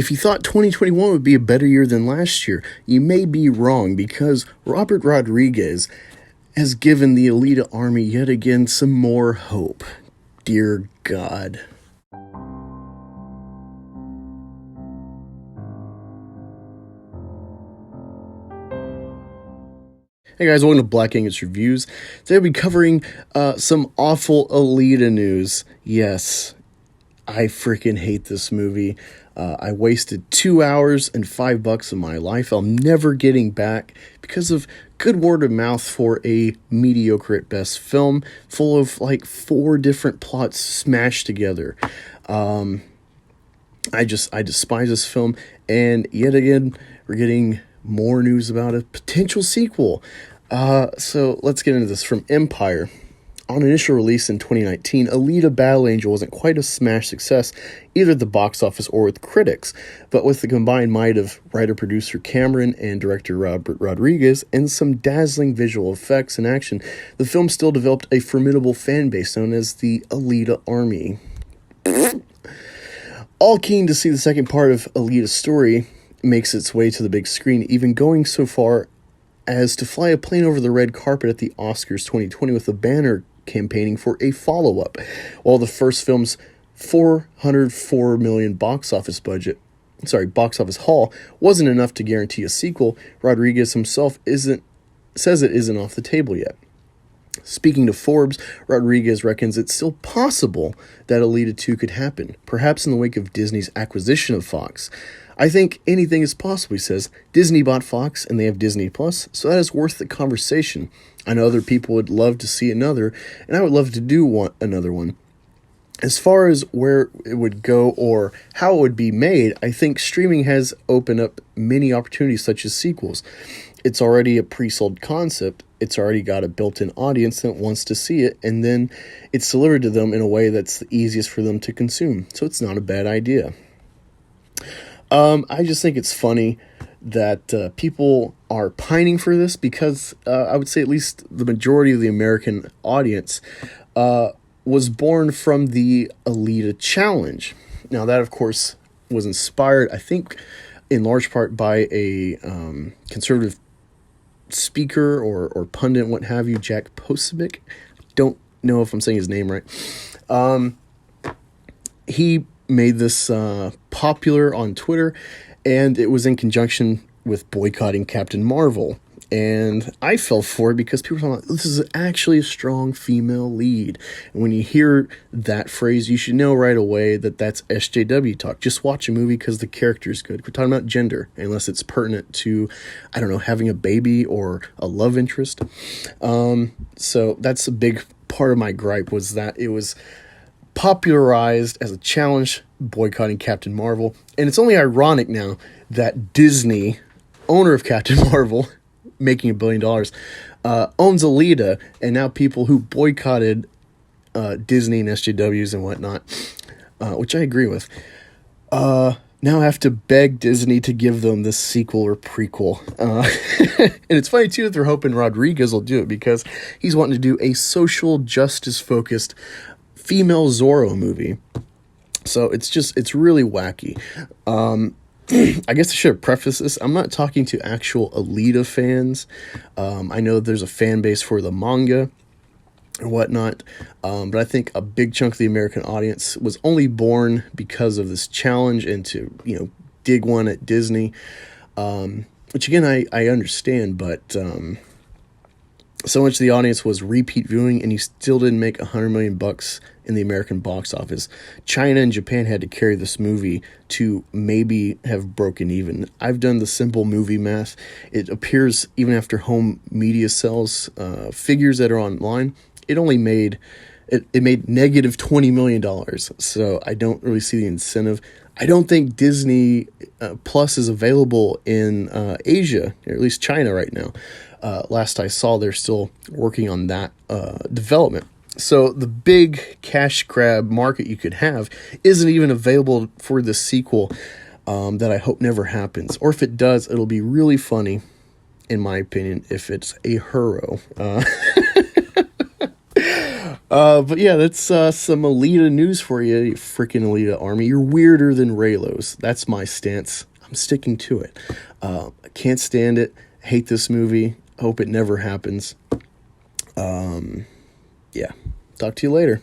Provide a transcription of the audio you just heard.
If you thought 2021 would be a better year than last year, you may be wrong, because Robert Rodriguez has given the Alita army yet again some more hope. Dear God. Hey guys, welcome to Black Angus Reviews. Today I'll be covering some awful Alita news. Yes, I freaking hate this movie. I wasted 2 hours and $5 of my life I'm never getting back because of good word of mouth for a mediocre at best film full of like 4 different plots smashed together. I despise this film, and yet again we're getting more news about a potential sequel. So let's get into this. From Empire. On initial release in 2019, Alita Battle Angel wasn't quite a smash success, either at the box office or with critics, but with the combined might of writer-producer Cameron and director Robert Rodriguez and some dazzling visual effects and action, the film still developed a formidable fan base known as the Alita Army. All keen to see the second part of Alita's story makes its way to the big screen, even going so far as to fly a plane over the red carpet at the Oscars 2020 with a banner campaigning for a follow-up. While the first film's $404 million box office haul wasn't enough to guarantee a sequel, Rodriguez himself says it isn't off the table yet. Speaking to Forbes, Rodriguez reckons it's still possible that Alita 2 could happen, perhaps in the wake of Disney's acquisition of Fox. I think anything is possible, he says. Disney bought Fox, and they have Disney Plus, so that is worth the conversation. I know other people would love to see another, and I would love to do another one. As far as where it would go or how it would be made, I think streaming has opened up many opportunities such as sequels. It's already a pre-sold concept. It's already got a built-in audience that wants to see it, and then it's delivered to them in a way that's the easiest for them to consume. So it's not a bad idea. I just think it's funny that people are pining for this because I would say at least the majority of the American audience was born from the Alita Challenge. Now that, of course, was inspired, I think, in large part by a conservative speaker or pundit, what have you, Jack Posobiec. Don't know if I'm saying his name right. He made this popular on Twitter, and it was in conjunction with boycotting Captain Marvel. And I fell for it because people are talking about, this is actually a strong female lead. And when you hear that phrase, you should know right away that that's SJW talk. Just watch a movie because the character is good. We're talking about gender, unless it's pertinent to, I don't know, having a baby or a love interest. So that's a big part of my gripe, was that it was popularized as a challenge, boycotting Captain Marvel. And it's only ironic now that Disney, owner of Captain Marvel, making $1 billion, owns Alita, and now people who boycotted Disney and SJWs and whatnot, which I agree with, now have to beg Disney to give them this sequel or prequel. And it's funny, too, that they're hoping Rodriguez will do it, because he's wanting to do a social justice-focused female Zorro movie. So it's really wacky. I guess I should have prefaced this. I'm not talking to actual Alita fans. I know there's a fan base for the manga and whatnot, but I think a big chunk of the American audience was only born because of this challenge and to, dig one at Disney, which again, I understand, but so much of the audience was repeat viewing, and you still didn't make $100 million in the American box office. China and Japan had to carry this movie to maybe have broken even. I've done the simple movie math. It appears even after home media sells figures that are online, it only made negative $20 million. So I don't really see the incentive. I don't think Disney Plus is available in Asia, or at least China right now. Last I saw, they're still working on that development. So the big cash grab market you could have isn't even available for the sequel that I hope never happens. Or if it does, it'll be really funny, in my opinion, if it's a hero. But yeah, that's some Alita news for you, you freaking Alita army. You're weirder than Raylos. That's my stance. I'm sticking to it. I can't stand it. Hate this movie. Hope it never happens. Yeah. Talk to you later.